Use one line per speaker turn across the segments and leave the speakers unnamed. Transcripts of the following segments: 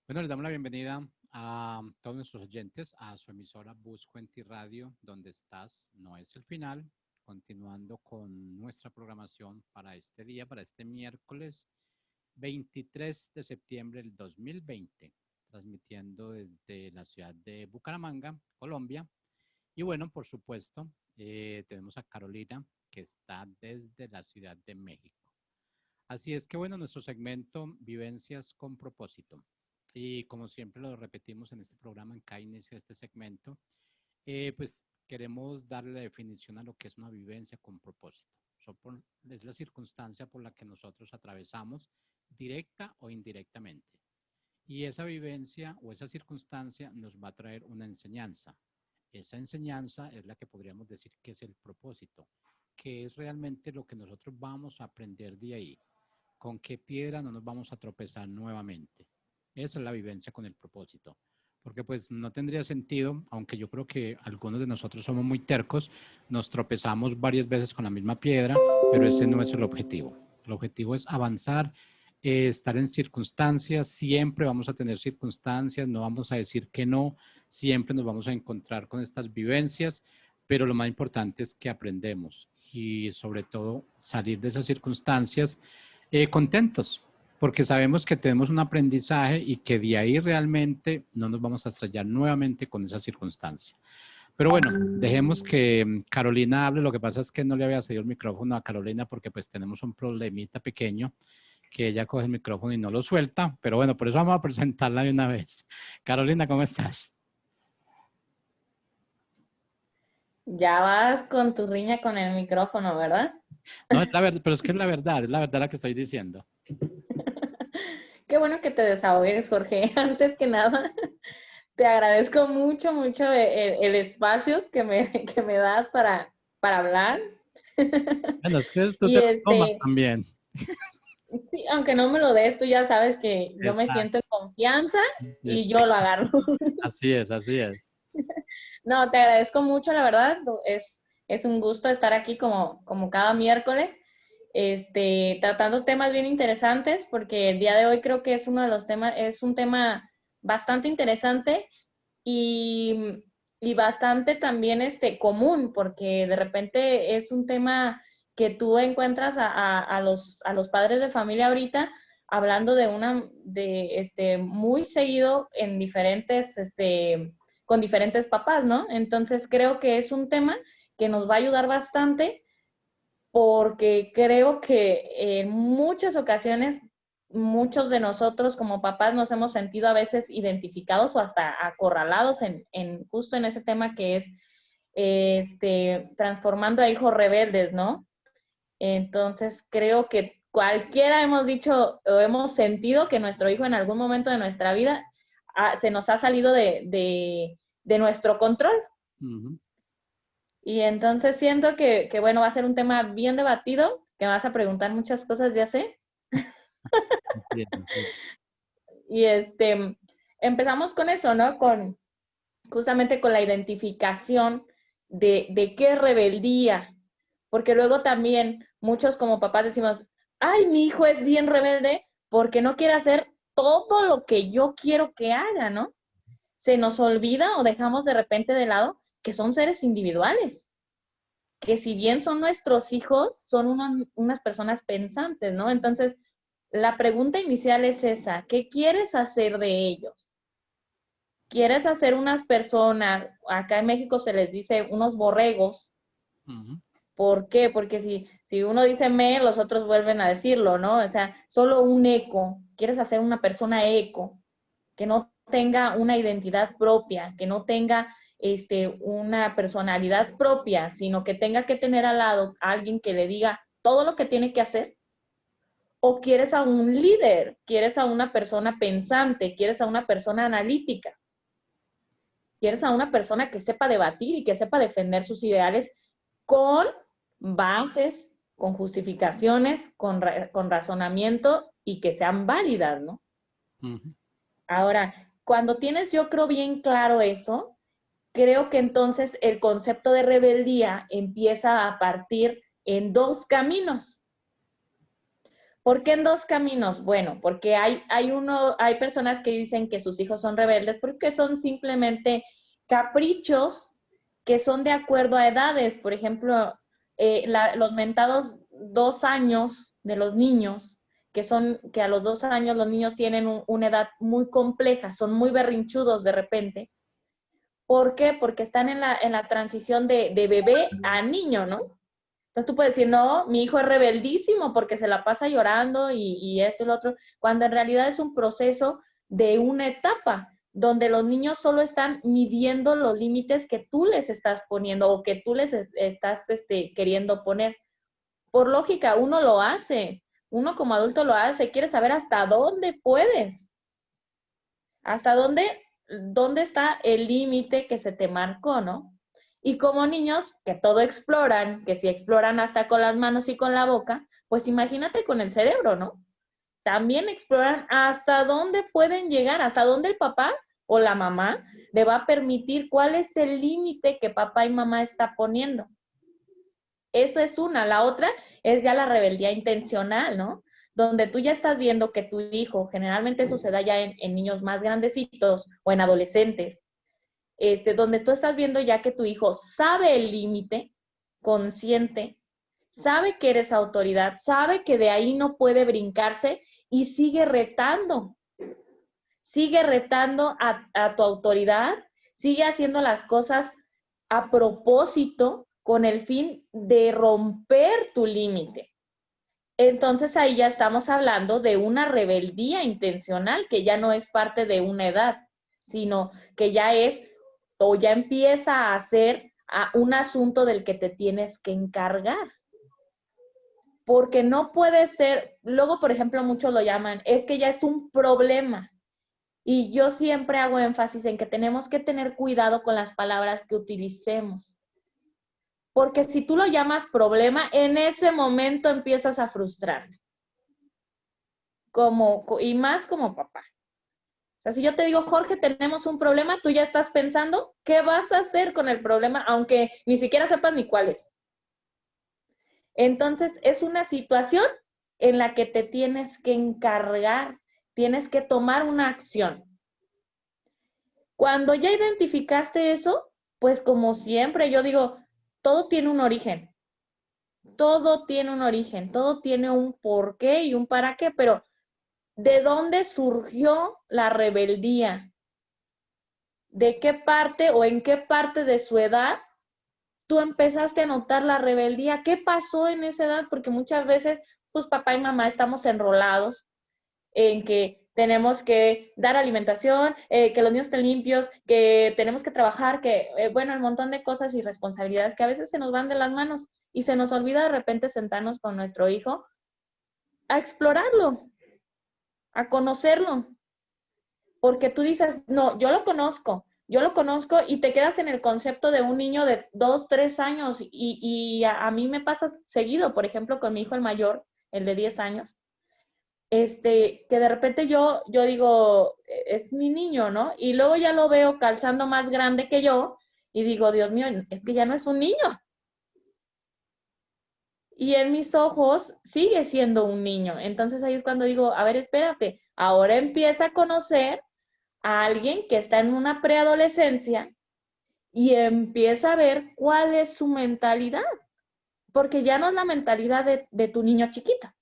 Bueno, les damos la bienvenida a todos nuestros oyentes a su emisora Buscuenti Radio, donde estás, no es el final, continuando con nuestra programación para este día, para este miércoles 23 de septiembre del 2020, transmitiendo desde la ciudad de Bucaramanga, Colombia. Y bueno, por supuesto, tenemos a Carolina, que está desde la Ciudad de México. Así es que bueno, nuestro segmento Vivencias con propósito. Y como siempre lo repetimos en este programa, en cada inicio de este segmento, pues queremos darle la definición a lo que es una vivencia con propósito. Es la circunstancia por la que nosotros atravesamos directa o indirectamente. Y esa vivencia o esa circunstancia nos va a traer una enseñanza. Esa enseñanza es la que podríamos decir que es el propósito, que es realmente lo que nosotros vamos a aprender de ahí. ¿Con qué piedra no nos vamos a tropezar nuevamente? Esa es la vivencia con el propósito. Porque pues no tendría sentido, aunque yo creo que algunos de nosotros somos muy tercos, nos tropezamos varias veces con la misma piedra, pero ese no es el objetivo. El objetivo es avanzar, estar en circunstancias, siempre vamos a tener circunstancias, no vamos a decir que no, siempre nos vamos a encontrar con estas vivencias, pero lo más importante es que aprendemos y sobre todo salir de esas circunstancias contentos, porque sabemos que tenemos un aprendizaje y que de ahí realmente no nos vamos a estrellar nuevamente con esa circunstancia. Pero bueno, dejemos que Carolina hable. Lo que pasa es que no le había cedido el micrófono a Carolina porque pues tenemos un problemita pequeño que ella coge el micrófono y no lo suelta. Pero bueno, por eso vamos a presentarla de una vez. Carolina, ¿cómo estás?
Ya vas con tu riña con el micrófono, ¿verdad?
No, es la verdad, pero es que es la verdad la que estoy diciendo.
Qué bueno que te desahogues, Jorge. Antes que nada, te agradezco mucho, mucho el espacio que me das para hablar.
Bueno, es que tú
Y
te lo tomas también.
sí, aunque no me lo des, tú ya sabes que yo me siento
Exacto.
en confianza
Sí,
y
sí.
yo lo agarro.
Así es, así es.
No, te agradezco mucho, la verdad. Es un gusto estar aquí como cada miércoles, tratando temas bien interesantes, porque el día de hoy creo que es uno de los temas, es un tema bastante interesante y, y bastante también común, porque de repente es un tema que tú encuentras a los padres de familia ahorita hablando muy seguido en con diferentes papás, ¿no? Entonces creo que es un tema que nos va a ayudar bastante porque creo que en muchas ocasiones muchos de nosotros como papás nos hemos sentido a veces identificados o hasta acorralados justo en ese tema que es transformando a hijos rebeldes, ¿no? Entonces creo que cualquiera hemos dicho o hemos sentido que nuestro hijo en algún momento de nuestra vida se nos ha salido de nuestro control.
Ujú.
Y entonces siento bueno, va a ser un tema bien debatido, que me vas a preguntar muchas cosas, ya sé.
Así es, así es.
Y empezamos con eso, ¿no? Justamente con la identificación de qué es rebeldía. Porque luego también muchos como papás decimos, ay, mi hijo es bien rebelde porque no quiere hacer todo lo que yo quiero que haga, ¿no? Se nos olvida o dejamos de repente de lado que son seres individuales, que si bien son nuestros hijos, son unas personas pensantes, ¿no? Entonces, la pregunta inicial es esa, ¿qué quieres hacer de ellos? ¿Quieres hacer unas personas, acá en México se les dice unos borregos?
Ujú.
¿Por qué? Porque si uno dice me, los otros vuelven a decirlo, ¿no? O sea, solo un eco. ¿Quieres hacer una persona eco? Que no tenga una identidad propia, que no tenga una personalidad propia, sino que tenga que tener al lado a alguien que le diga todo lo que tiene que hacer. ¿O quieres a un líder? ¿Quieres a una persona pensante? ¿Quieres a una persona analítica? ¿Quieres a una persona que sepa debatir y que sepa defender sus ideales con bases, con justificaciones, con razonamiento y que sean válidas, ¿no?
Ujú.
Ahora, cuando tienes, yo creo, bien claro eso, creo que entonces el concepto de rebeldía empieza a partir en dos caminos. ¿Por qué en dos caminos? Bueno, porque hay personas que dicen que sus hijos son rebeldes porque son simplemente caprichos que son de acuerdo a edades. Por ejemplo, los mentados 2 años de los niños, que a los 2 años los niños tienen una edad muy compleja, son muy berrinchudos de repente. ¿Por qué? Porque están en la transición de bebé a niño, ¿no? Entonces tú puedes decir, no, mi hijo es rebeldísimo porque se la pasa llorando y esto y lo otro, cuando en realidad es un proceso de una etapa donde los niños solo están midiendo los límites que tú les estás poniendo o que tú les estás queriendo poner. Por lógica, uno lo hace, uno como adulto lo hace, quiere saber hasta dónde puedes, hasta dónde está el límite que se te marcó, ¿no? Y como niños que todo exploran, que si exploran hasta con las manos y con la boca, pues imagínate con el cerebro, ¿no? También exploran hasta dónde pueden llegar, hasta dónde el papá o la mamá le va a permitir, cuál es el límite que papá y mamá está poniendo. Esa es una. La otra es ya la rebeldía intencional, ¿no? Donde tú ya estás viendo que tu hijo, generalmente eso se da ya en niños más grandecitos o en adolescentes, donde tú estás viendo ya que tu hijo sabe el límite, consciente, sabe que eres autoridad, sabe que de ahí no puede brincarse y sigue retando a tu autoridad, sigue haciendo las cosas a propósito con el fin de romper tu límite. Entonces ahí ya estamos hablando de una rebeldía intencional que ya no es parte de una edad, sino que ya es o ya empieza a ser un asunto del que te tienes que encargar. Porque no puede ser, luego por ejemplo muchos lo llaman, es que ya es un problema. Y yo siempre hago énfasis en que tenemos que tener cuidado con las palabras que utilicemos. Porque si tú lo llamas problema, en ese momento empiezas a frustrarte. Y más como papá. O sea, si yo te digo, Jorge, tenemos un problema, tú ya estás pensando qué vas a hacer con el problema, aunque ni siquiera sepas ni cuál es. Entonces, es una situación en la que te tienes que encargar, tienes que tomar una acción. Cuando ya identificaste eso, pues como siempre, yo digo, todo tiene un origen. Todo tiene un origen, todo tiene un porqué y un para qué, pero ¿de dónde surgió la rebeldía? ¿De qué parte o en qué parte de su edad tú empezaste a notar la rebeldía? ¿Qué pasó en esa edad? Porque muchas veces, pues papá y mamá estamos enrolados en que tenemos que dar alimentación, que los niños estén limpios, que tenemos que trabajar, que, bueno, un montón de cosas y responsabilidades que a veces se nos van de las manos y se nos olvida de repente sentarnos con nuestro hijo a explorarlo, a conocerlo. Porque tú dices, no, yo lo conozco y te quedas en el concepto de un niño de 2, 3 años y a mí me pasa seguido, por ejemplo, con mi hijo el mayor, el de 10 años, que de repente yo digo, es mi niño, ¿no? Y luego ya lo veo calzando más grande que yo y digo, Dios mío, es que ya no es un niño. Y en mis ojos sigue siendo un niño. Entonces ahí es cuando digo, a ver, espérate, ahora empieza a conocer a alguien que está en una preadolescencia y empieza a ver cuál es su mentalidad, porque ya no es la mentalidad de tu niño chiquito.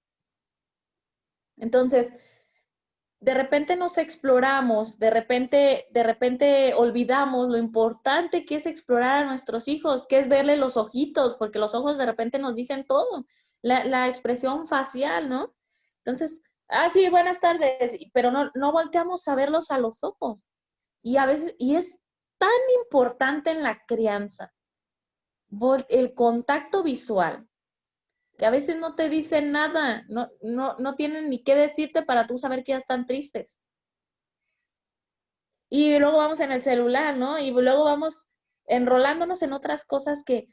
Entonces, de repente nos exploramos, de repente olvidamos lo importante que es explorar a nuestros hijos, que es verle los ojitos, porque los ojos de repente nos dicen todo, la expresión facial, ¿no? Entonces, sí, buenas tardes, pero no volteamos a verlos a los ojos. Y a veces, y es tan importante en la crianza, el contacto visual, que a veces no te dicen nada, no tienen ni qué decirte para tú saber que ya están tristes. Y luego vamos en el celular, ¿no? Y luego vamos enrolándonos en otras cosas que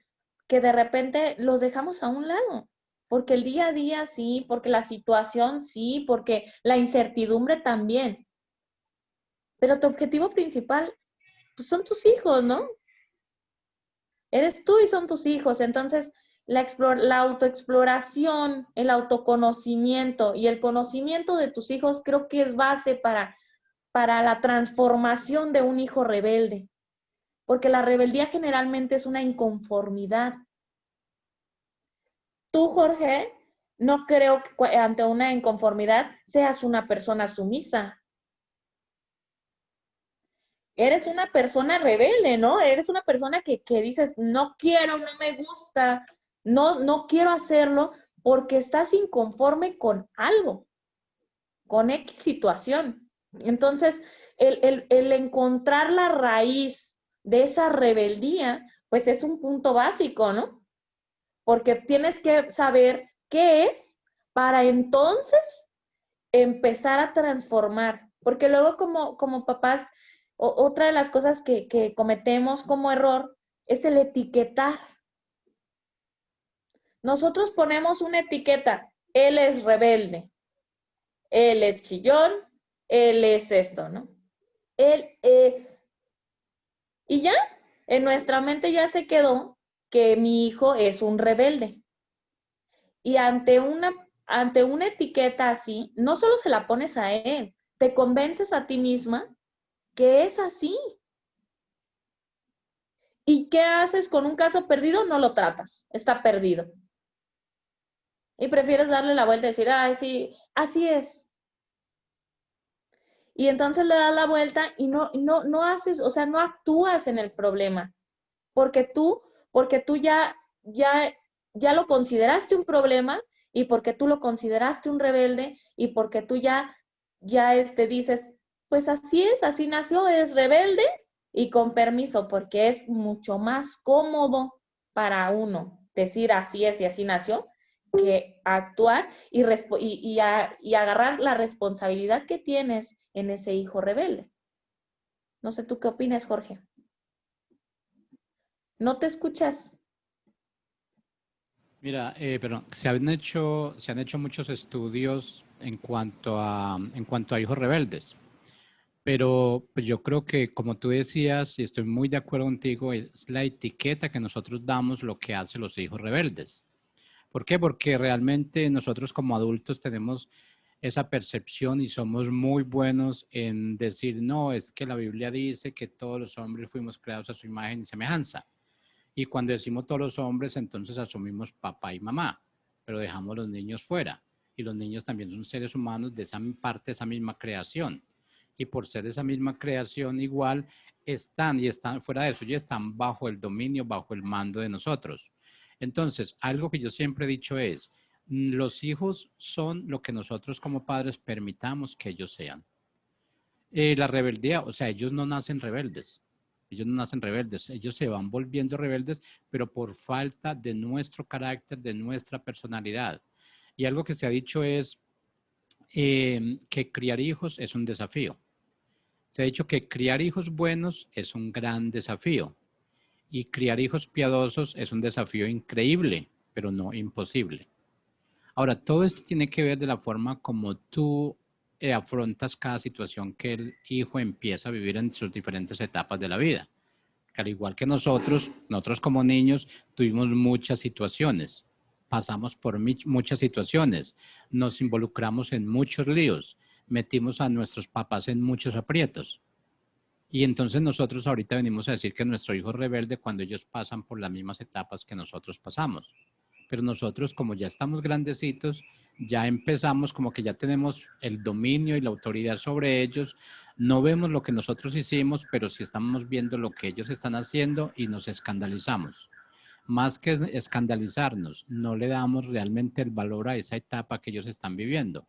de repente los dejamos a un lado. Porque el día a día sí, porque la situación sí, porque la incertidumbre también. Pero tu objetivo principal pues, son tus hijos, ¿no? Eres tú y son tus hijos. Entonces, la autoexploración, el autoconocimiento y el conocimiento de tus hijos creo que es base para la transformación de un hijo rebelde. Porque la rebeldía generalmente es una inconformidad. Tú, Jorge, no creo que ante una inconformidad seas una persona sumisa. Eres una persona rebelde, ¿no? Eres una persona que dices, no quiero, no me gusta, no quiero hacerlo porque estás inconforme con algo, con X situación. Entonces, el encontrar la raíz de esa rebeldía, pues es un punto básico, ¿no? Porque tienes que saber qué es para entonces empezar a transformar. Porque luego como papás, otra de las cosas que cometemos como error es el etiquetar. Nosotros ponemos una etiqueta, él es rebelde, él es chillón, él es esto, ¿no? Él es. Y ya, en nuestra mente ya se quedó que mi hijo es un rebelde. Y ante una etiqueta así, no solo se la pones a él, te convences a ti misma que es así. ¿Y qué haces con un caso perdido? No lo tratas, está perdido. Y prefieres darle la vuelta y decir, ay, sí, así es. Y entonces le das la vuelta y no haces, o sea, no actúas en el problema, porque tú ya lo consideraste un problema y porque tú lo consideraste un rebelde y porque tú ya dices, pues así es, así nació, es rebelde y con permiso, porque es mucho más cómodo para uno decir así es y así nació que actuar y agarrar la responsabilidad que tienes en ese hijo rebelde. No sé tú qué opinas, Jorge. ¿No te escuchas?
Mira, pero se han hecho muchos estudios en cuanto a hijos rebeldes. Pero pues yo creo que, como tú decías, y estoy muy de acuerdo contigo, es la etiqueta que nosotros damos lo que hacen los hijos rebeldes. ¿Por qué? Porque realmente nosotros como adultos tenemos esa percepción y somos muy buenos en decir, no, es que la Biblia dice que todos los hombres fuimos creados a su imagen y semejanza. Y cuando decimos todos los hombres, entonces asumimos papá y mamá, pero dejamos los niños fuera. Y los niños también son seres humanos de esa parte, esa misma creación. Y por ser esa misma creación igual, están fuera de eso, ya están bajo el dominio, bajo el mando de nosotros. Entonces, algo que yo siempre he dicho es, los hijos son lo que nosotros como padres permitamos que ellos sean. La rebeldía, o sea, ellos no nacen rebeldes. Ellos no nacen rebeldes, ellos se van volviendo rebeldes, pero por falta de nuestro carácter, de nuestra personalidad. Y algo que se ha dicho es que criar hijos es un desafío. Se ha dicho que criar hijos buenos es un gran desafío y criar hijos piadosos es un desafío increíble, pero no imposible. Ahora, todo esto tiene que ver de la forma como tú afrontas cada situación que el hijo empieza a vivir en sus diferentes etapas de la vida. Que al igual que nosotros como niños tuvimos muchas situaciones, pasamos por muchas situaciones, nos involucramos en muchos líos, metimos a nuestros papás en muchos aprietos. Y entonces nosotros ahorita venimos a decir que nuestro hijo es rebelde cuando ellos pasan por las mismas etapas que nosotros pasamos. Pero nosotros, como ya estamos grandecitos, ya empezamos como que ya tenemos el dominio y la autoridad sobre ellos. No vemos lo que nosotros hicimos, pero sí estamos viendo lo que ellos están haciendo y nos escandalizamos. Más que escandalizarnos, no le damos realmente el valor a esa etapa que ellos están viviendo.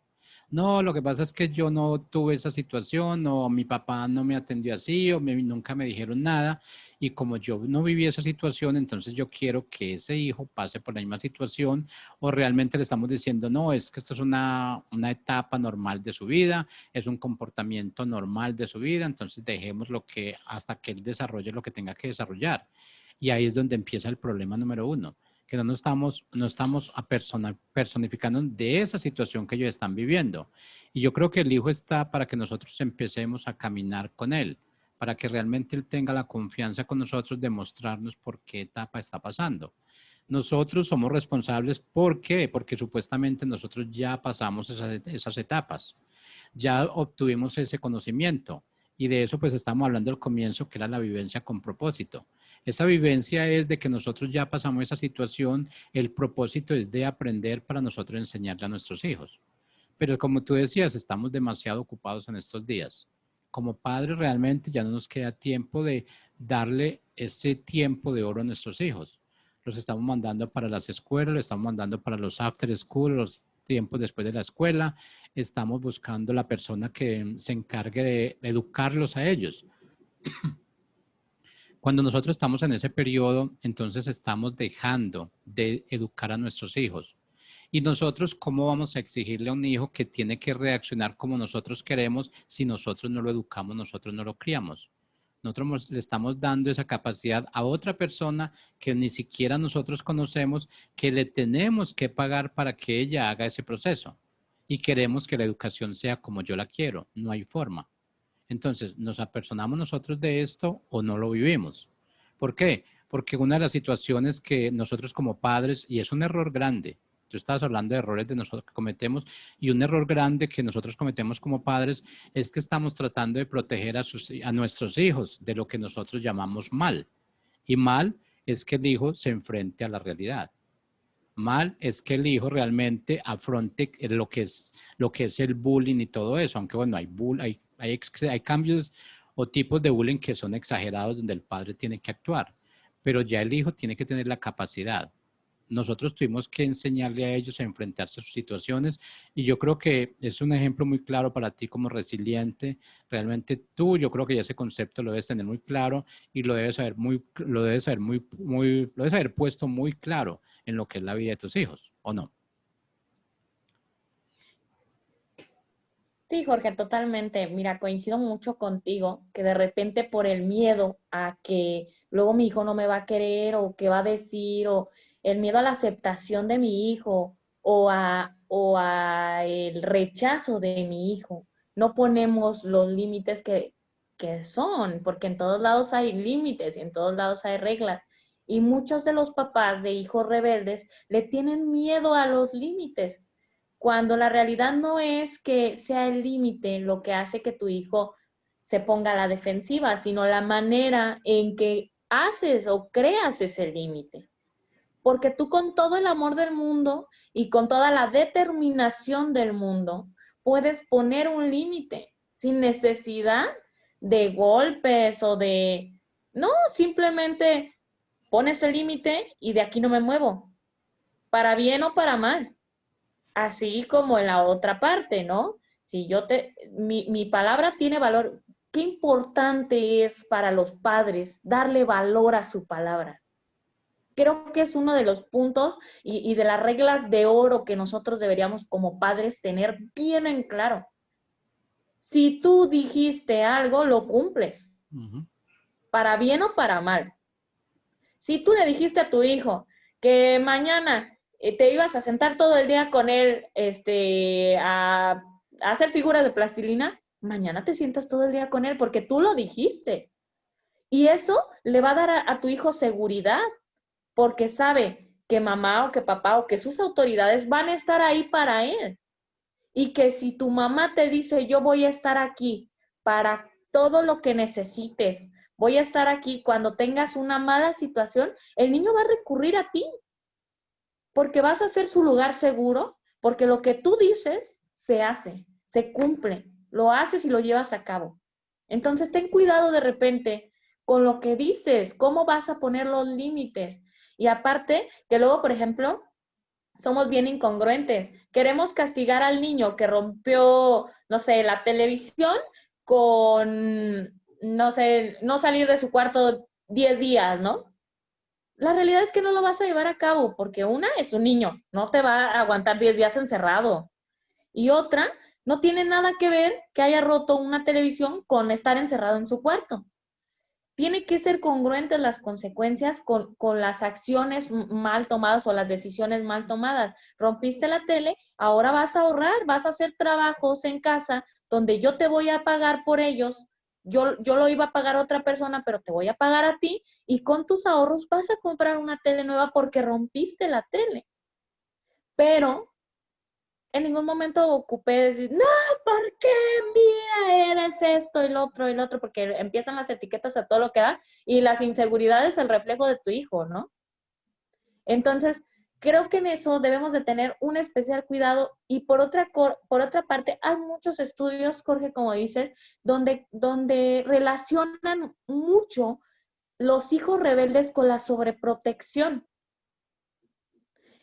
No, lo que pasa es que yo no tuve esa situación, o mi papá no me atendió así, o nunca me dijeron nada, y como yo no viví esa situación, entonces yo quiero que ese hijo pase por la misma situación, o realmente le estamos diciendo, no, es que esto es una etapa normal de su vida, es un comportamiento normal de su vida, entonces dejemos hasta que él desarrolle lo que tenga que desarrollar. Y ahí es donde empieza el problema número uno, que no estamos personificando de esa situación que ellos están viviendo. Y yo creo que el hijo está para que nosotros empecemos a caminar con él, para que realmente él tenga la confianza con nosotros de mostrarnos por qué etapa está pasando. Nosotros somos responsables, ¿por qué? Porque supuestamente nosotros ya pasamos esas etapas, ya obtuvimos ese conocimiento y de eso pues estamos hablando al comienzo, que era la vivencia con propósito. Esa vivencia es de que nosotros ya pasamos esa situación, el propósito es de aprender para nosotros enseñarle a nuestros hijos. Pero como tú decías, estamos demasiado ocupados en estos días. Como padres realmente ya no nos queda tiempo de darle ese tiempo de oro a nuestros hijos. Los estamos mandando para las escuelas, los estamos mandando para los after school, los tiempos después de la escuela. Estamos buscando la persona que se encargue de educarlos a ellos. Cuando nosotros estamos en ese periodo, entonces estamos dejando de educar a nuestros hijos. Y nosotros, ¿cómo vamos a exigirle a un hijo que tiene que reaccionar como nosotros queremos si nosotros no lo educamos, nosotros no lo criamos? Nosotros le estamos dando esa capacidad a otra persona que ni siquiera nosotros conocemos, que le tenemos que pagar para que ella haga ese proceso. Y queremos que la educación sea como yo la quiero. No hay forma. Entonces, ¿nos apersonamos nosotros de esto o no lo vivimos? ¿Por qué? Porque una de las situaciones que nosotros como padres, y es un error grande, tú estabas hablando de errores de nosotros que cometemos, y un error grande que nosotros cometemos como padres es que estamos tratando de proteger a nuestros hijos de lo que nosotros llamamos mal. Y mal es que el hijo se enfrente a la realidad. Mal es que el hijo realmente afronte lo que es el bullying y todo eso, aunque bueno, hay cambios o tipos de bullying que son exagerados donde el padre tiene que actuar, pero ya el hijo tiene que tener la capacidad. Nosotros tuvimos que enseñarle a ellos a enfrentarse a sus situaciones y yo creo que es un ejemplo muy claro para ti como resiliente. Realmente tú, yo creo que ya ese concepto lo debes tener muy claro y lo debes haber puesto muy claro en lo que es la vida de tus hijos, ¿o no?
Sí, Jorge, totalmente. Mira, coincido mucho contigo que de repente por el miedo a que luego mi hijo no me va a querer o qué va a decir o el miedo a la aceptación de mi hijo o a el rechazo de mi hijo, no ponemos los límites que son, porque en todos lados hay límites y en todos lados hay reglas. Y muchos de los papás de hijos rebeldes le tienen miedo a los límites cuando la realidad no es que sea el límite lo que hace que tu hijo se ponga a la defensiva, sino la manera en que haces o creas ese límite. Porque tú con todo el amor del mundo y con toda la determinación del mundo puedes poner un límite sin necesidad de golpes o de... No, simplemente pones el límite y de aquí no me muevo, para bien o para mal. Así como en la otra parte, ¿no? Si mi palabra tiene valor, qué importante es para los padres darle valor a su palabra. Creo que es uno de los puntos y de las reglas de oro que nosotros deberíamos como padres tener bien en claro. Si tú dijiste algo, lo cumples, para bien o para mal. Si tú le dijiste a tu hijo que mañana te ibas a sentar todo el día con él a hacer figuras de plastilina, mañana te sientas todo el día con él porque tú lo dijiste. Y eso le va a dar a tu hijo seguridad porque sabe que mamá o que papá o que sus autoridades van a estar ahí para él. Y que si tu mamá te dice, yo voy a estar aquí para todo lo que necesites, voy a estar aquí cuando tengas una mala situación, el niño va a recurrir a ti, porque vas a ser su lugar seguro, porque lo que tú dices se hace, se cumple, lo haces y lo llevas a cabo. Entonces, ten cuidado de repente con lo que dices, cómo vas a poner los límites. Y aparte, que luego, por ejemplo, somos bien incongruentes. Queremos castigar al niño que rompió, no sé, la televisión con, no sé, no salir de su cuarto 10 días, ¿no? La realidad es que no lo vas a llevar a cabo porque una es un niño, no te va a aguantar 10 días encerrado. Y otra, no tiene nada que ver que haya roto una televisión con estar encerrado en su cuarto. Tiene que ser congruentes las consecuencias con las acciones mal tomadas o las decisiones mal tomadas. Rompiste la tele, ahora vas a ahorrar, vas a hacer trabajos en casa donde yo te voy a pagar por ellos yo lo iba a pagar a otra persona, pero te voy a pagar a ti y con tus ahorros vas a comprar una tele nueva porque rompiste la tele. Pero en ningún momento ocupé decir, no, ¿por qué? Mira, eres esto y lo otro, porque empiezan las etiquetas a todo lo que da y las inseguridades el reflejo de tu hijo, ¿no? Entonces, creo que en eso debemos de tener un especial cuidado y por otra parte, hay muchos estudios, Jorge, como dices, donde relacionan mucho los hijos rebeldes con la sobreprotección.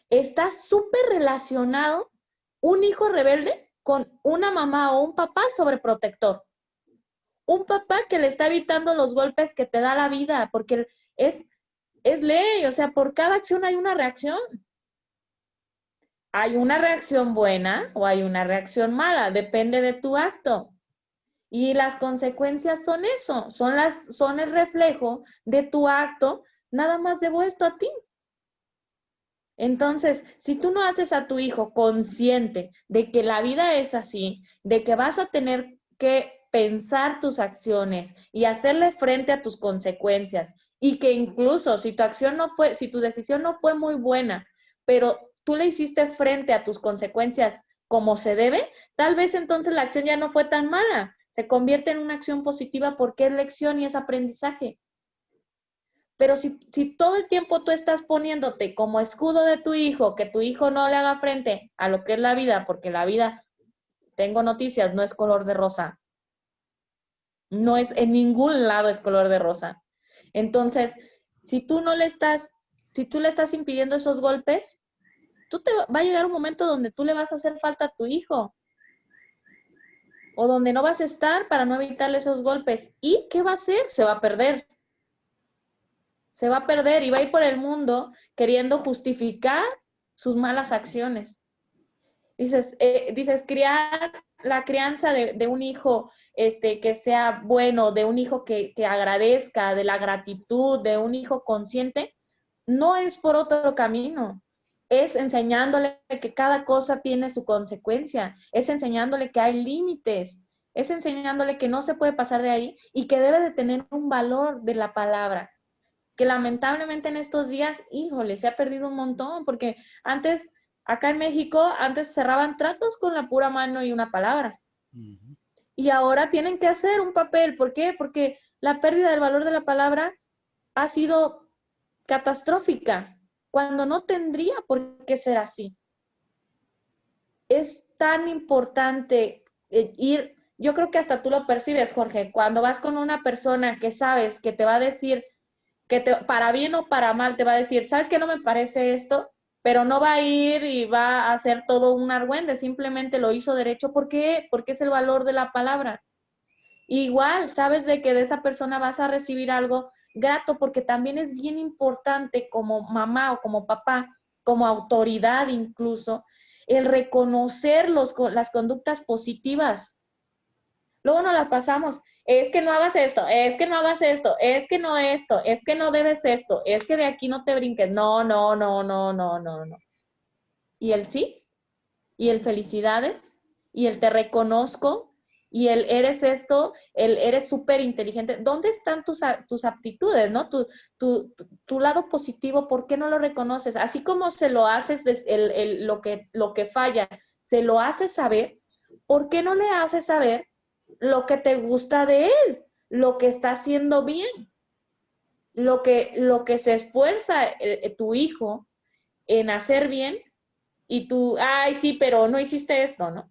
Está súper relacionado un hijo rebelde con una mamá o un papá sobreprotector. Un papá que le está evitando los golpes que te da la vida, porque es ley, o sea, por cada acción hay una reacción. Hay una reacción buena o hay una reacción mala, depende de tu acto. Y las consecuencias son eso, son el reflejo de tu acto, nada más devuelto a ti. Entonces, si tú no haces a tu hijo consciente de que la vida es así, de que vas a tener que pensar tus acciones y hacerle frente a tus consecuencias, y que incluso si si tu decisión no fue muy buena, pero tú le hiciste frente a tus consecuencias como se debe, tal vez entonces la acción ya no fue tan mala, se convierte en una acción positiva porque es lección y es aprendizaje. Pero si todo el tiempo tú estás poniéndote como escudo de tu hijo, que tu hijo no le haga frente a lo que es la vida, porque la vida, tengo noticias, no es color de rosa. No es, en ningún lado es color de rosa. Entonces, si tú le estás impidiendo esos golpes, va a llegar un momento donde tú le vas a hacer falta a tu hijo. O donde no vas a estar para no evitarle esos golpes. ¿Y qué va a hacer? Se va a perder. Se va a perder y va a ir por el mundo queriendo justificar sus malas acciones. Dices criar la crianza de un hijo que sea bueno, de un hijo que agradezca, de la gratitud, de un hijo consciente, no es por otro camino. Es enseñándole que cada cosa tiene su consecuencia, es enseñándole que hay límites, es enseñándole que no se puede pasar de ahí y que debe de tener un valor de la palabra que lamentablemente en estos días, híjole, se ha perdido un montón, porque antes, acá en México, antes cerraban tratos con la pura mano y una palabra. Uh-huh. Y ahora tienen que hacer un papel. ¿Por qué? Porque la pérdida del valor de la palabra ha sido catastrófica, cuando no tendría por qué ser así. Es tan importante ir, yo creo que hasta tú lo percibes, Jorge, cuando vas con una persona que sabes que te va a decir, para bien o para mal te va a decir, ¿sabes qué? No me parece esto, pero no va a ir y va a hacer todo un argüende, simplemente lo hizo derecho. ¿Por qué? Porque es el valor de la palabra. Igual, sabes de que de esa persona vas a recibir algo grato, porque también es bien importante como mamá o como papá, como autoridad incluso, el reconocer las conductas positivas. Luego nos las pasamos. Es que no hagas esto, es que no hagas esto, es que no esto, es que no debes esto, es que de aquí no te brinques. No, no, no, no, no, no, no. Y el sí, y el felicidades, y el te reconozco, y el eres esto, el eres súper inteligente. ¿Dónde están tus aptitudes, no? Tu lado positivo, ¿por qué no lo reconoces? Así como se lo haces, lo que falla, se lo haces saber, ¿por qué no le haces saber lo que te gusta de él, lo que está haciendo bien, lo que se esfuerza tu hijo en hacer bien y tú, ay, sí, pero no hiciste esto, ¿no?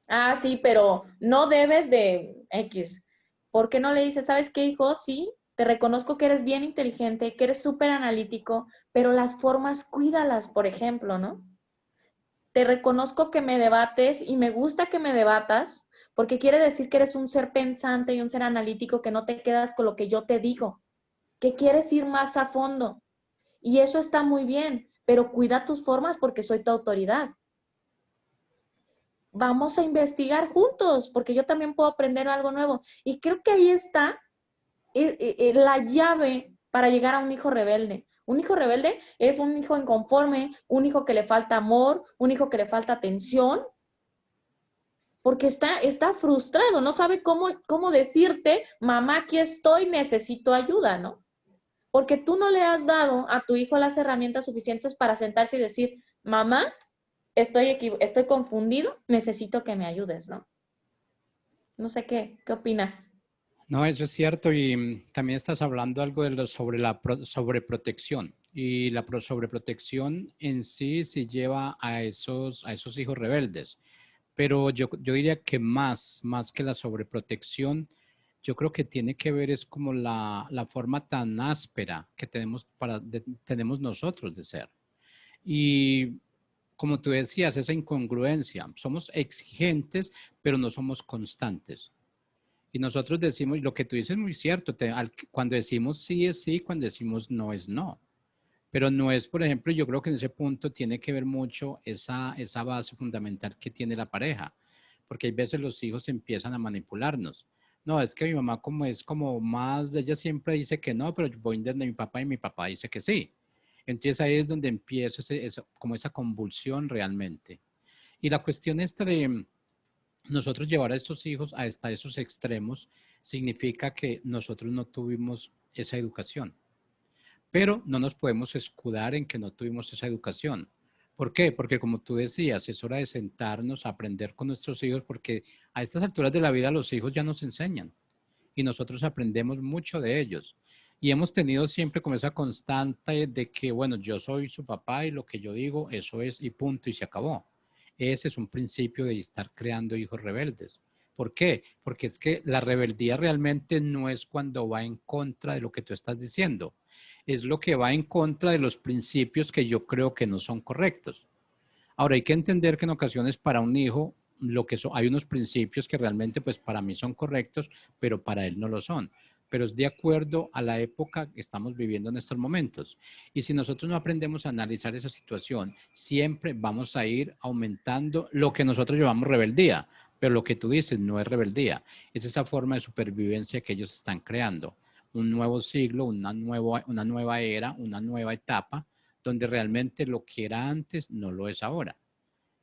Ah, sí, pero no debes de X. ¿Por qué no le dices, sabes qué, hijo? Sí, te reconozco que eres bien inteligente, que eres súper analítico, pero las formas cuídalas, por ejemplo, ¿no? Te reconozco que me debates y me gusta que me debatas, porque quiere decir que eres un ser pensante y un ser analítico, que no te quedas con lo que yo te digo, que quieres ir más a fondo. Y eso está muy bien, pero cuida tus formas porque soy tu autoridad. Vamos a investigar juntos, porque yo también puedo aprender algo nuevo. Y creo que ahí está la llave para llegar a un hijo rebelde. Un hijo rebelde es un hijo inconforme, un hijo que le falta amor, un hijo que le falta atención, porque está frustrado, no sabe cómo decirte, mamá, aquí estoy, necesito ayuda, ¿no? Porque tú no le has dado a tu hijo las herramientas suficientes para sentarse y decir, mamá, estoy confundido, necesito que me ayudes, ¿no? No sé qué opinas.
No, eso es cierto y también estás hablando algo de sobre la sobreprotección y la sobreprotección en sí sí lleva a esos hijos rebeldes, pero yo diría que más que la sobreprotección, yo creo que tiene que ver es como la forma tan áspera que tenemos, tenemos nosotros de ser. Y como tú decías, esa incongruencia, somos exigentes, pero no somos constantes. Y nosotros decimos, lo que tú dices es muy cierto, cuando decimos sí es sí, cuando decimos no es no. Pero no es, por ejemplo, yo creo que en ese punto tiene que ver mucho esa base fundamental que tiene la pareja, porque hay veces los hijos empiezan a manipularnos. No, es que mi mamá como es como más, ella siempre dice que no, pero yo voy desde mi papá y mi papá dice que sí. Entonces ahí es donde empieza como esa convulsión realmente. Y la cuestión esta de nosotros llevar a esos hijos hasta esos extremos significa que nosotros no tuvimos esa educación. Pero no nos podemos escudar en que no tuvimos esa educación. ¿Por qué? Porque como tú decías, es hora de sentarnos a aprender con nuestros hijos porque a estas alturas de la vida los hijos ya nos enseñan y nosotros aprendemos mucho de ellos. Y hemos tenido siempre como esa constante de que, bueno, yo soy su papá y lo que yo digo, eso es y punto y se acabó. Ese es un principio de estar creando hijos rebeldes. ¿Por qué? Porque es que la rebeldía realmente no es cuando va en contra de lo que tú estás diciendo, es lo que va en contra de los principios que yo creo que no son correctos. Ahora, hay que entender que en ocasiones para un hijo hay unos principios que realmente pues para mí son correctos, pero para él no lo son. Pero es de acuerdo a la época que estamos viviendo en estos momentos. Y si nosotros no aprendemos a analizar esa situación, siempre vamos a ir aumentando lo que nosotros llamamos rebeldía. Pero lo que tú dices no es rebeldía, es esa forma de supervivencia que ellos están creando. Un nuevo siglo, una nueva era, una nueva etapa donde realmente lo que era antes no lo es ahora.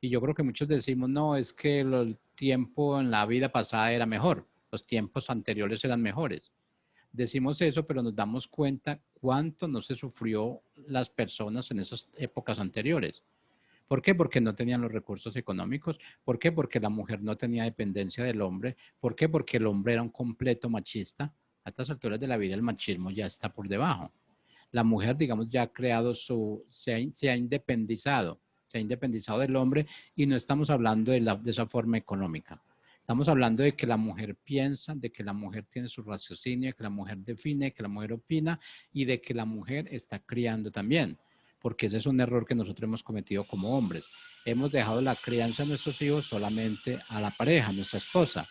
Y yo creo que muchos decimos, no, es que el tiempo en la vida pasada era mejor, los tiempos anteriores eran mejores. Decimos eso, pero nos damos cuenta cuánto no se sufrió las personas en esas épocas anteriores. ¿Por qué? Porque no tenían los recursos económicos. ¿Por qué? Porque la mujer no tenía dependencia del hombre. ¿Por qué? Porque el hombre era un completo machista. A estas alturas de la vida el machismo ya está por debajo. La mujer, digamos, ya ha creado se ha independizado del hombre y no estamos hablando de esa forma económica. Estamos hablando de que la mujer piensa, de que la mujer tiene su raciocinio, de que la mujer define, de que la mujer opina y de que la mujer está criando también, porque ese es un error que nosotros hemos cometido como hombres. Hemos dejado la crianza de nuestros hijos solamente a la pareja, a nuestra esposa.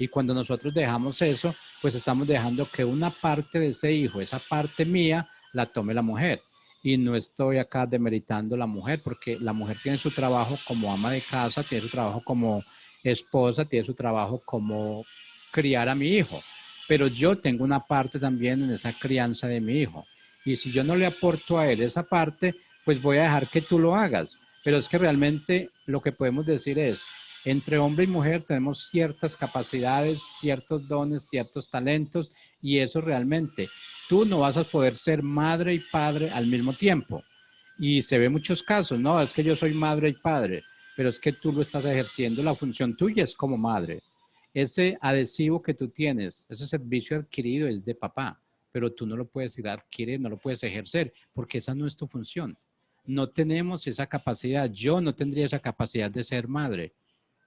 Y cuando nosotros dejamos eso, pues estamos dejando que una parte de ese hijo, esa parte mía, la tome la mujer. Y no estoy acá demeritando a la mujer, porque la mujer tiene su trabajo como ama de casa, tiene su trabajo como esposa, tiene su trabajo como criar a mi hijo. Pero yo tengo una parte también en esa crianza de mi hijo. Y si yo no le aporto a él esa parte, pues voy a dejar que tú lo hagas. Pero es que realmente lo que podemos decir es, entre hombre y mujer tenemos ciertas capacidades, ciertos dones, ciertos talentos y eso realmente tú no vas a poder ser madre y padre al mismo tiempo. Y se ve muchos casos, no, es que yo soy madre y padre, pero es que tú lo estás ejerciendo, la función tuya es como madre. Ese adhesivo que tú tienes, ese servicio adquirido es de papá, pero tú no lo puedes ir a adquirir, no lo puedes ejercer, porque esa no es tu función. No tenemos esa capacidad, yo no tendría esa capacidad de ser madre.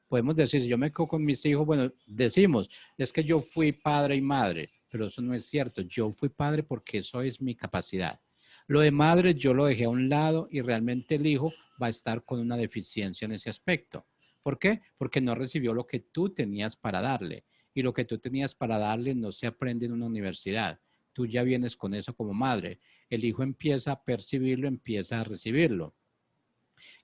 Podemos decir, si yo me quedo con mis hijos, bueno, decimos, es que yo fui padre y madre, pero eso no es cierto. Yo fui padre porque eso es mi capacidad. Lo de madre yo lo dejé a un lado y realmente el hijo va a estar con una deficiencia en ese aspecto. ¿Por qué? Porque no recibió lo que tú tenías para darle. Y lo que tú tenías para darle no se aprende en una universidad. Tú ya vienes con eso como madre. El hijo empieza a percibirlo, empieza a recibirlo.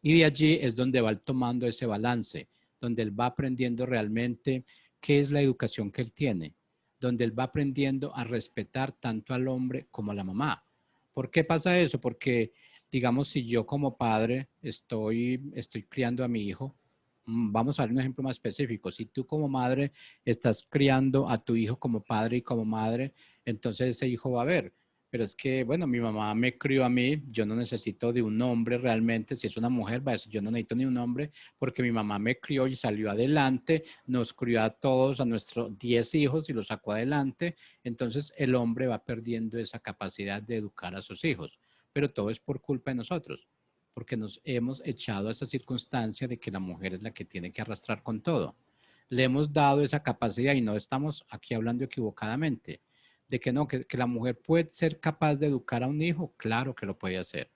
Y de allí es donde va tomando ese balance, donde él va aprendiendo realmente qué es la educación que él tiene, donde él va aprendiendo a respetar tanto al hombre como a la mamá. ¿Por qué pasa eso? Porque, digamos, si yo como padre estoy criando a mi hijo, Vamos a ver un ejemplo más específico. Si tú como madre estás criando a tu hijo como padre y como madre, entonces ese hijo va a ver. Pero es que, bueno, mi mamá me crió a mí, yo no necesito de un hombre realmente. Si es una mujer, va a decir, yo no necesito ni un hombre porque mi mamá me crió y salió adelante, nos crió a todos, a nuestros 10 hijos y los sacó adelante. Entonces el hombre va perdiendo esa capacidad de educar a sus hijos. Pero todo es por culpa de nosotros, porque nos hemos echado a esa circunstancia de que la mujer es la que tiene que arrastrar con todo. Le hemos dado esa capacidad y no estamos aquí hablando equivocadamente, de que no, que la mujer puede ser capaz de educar a un hijo, claro que lo puede hacer.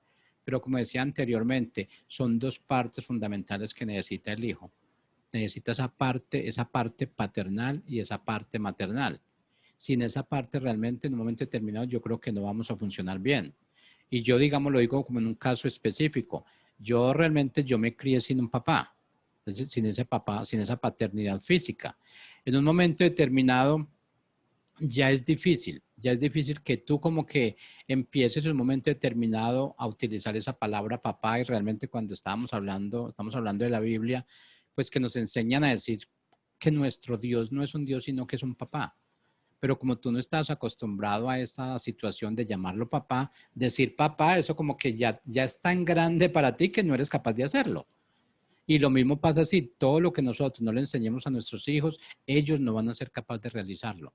Pero como decía anteriormente, son dos partes fundamentales que necesita el hijo. Necesita esa parte paternal y esa parte maternal. Sin esa parte realmente en un momento determinado yo creo que no vamos a funcionar bien. Y yo, digamos, lo digo como en un caso específico. Yo realmente, yo me crié sin un papá, sin ese papá, sin esa paternidad física. En un momento determinado ya es difícil que tú como que empieces en un momento determinado a utilizar esa palabra papá y realmente cuando estamos hablando de la Biblia, pues que nos enseñan a decir que nuestro Dios no es un Dios, sino que es un papá. Pero como tú no estás acostumbrado a esa situación de llamarlo papá, decir papá, eso como que ya es tan grande para ti que no eres capaz de hacerlo. Y lo mismo pasa si todo lo que nosotros no le enseñemos a nuestros hijos, ellos no van a ser capaces de realizarlo.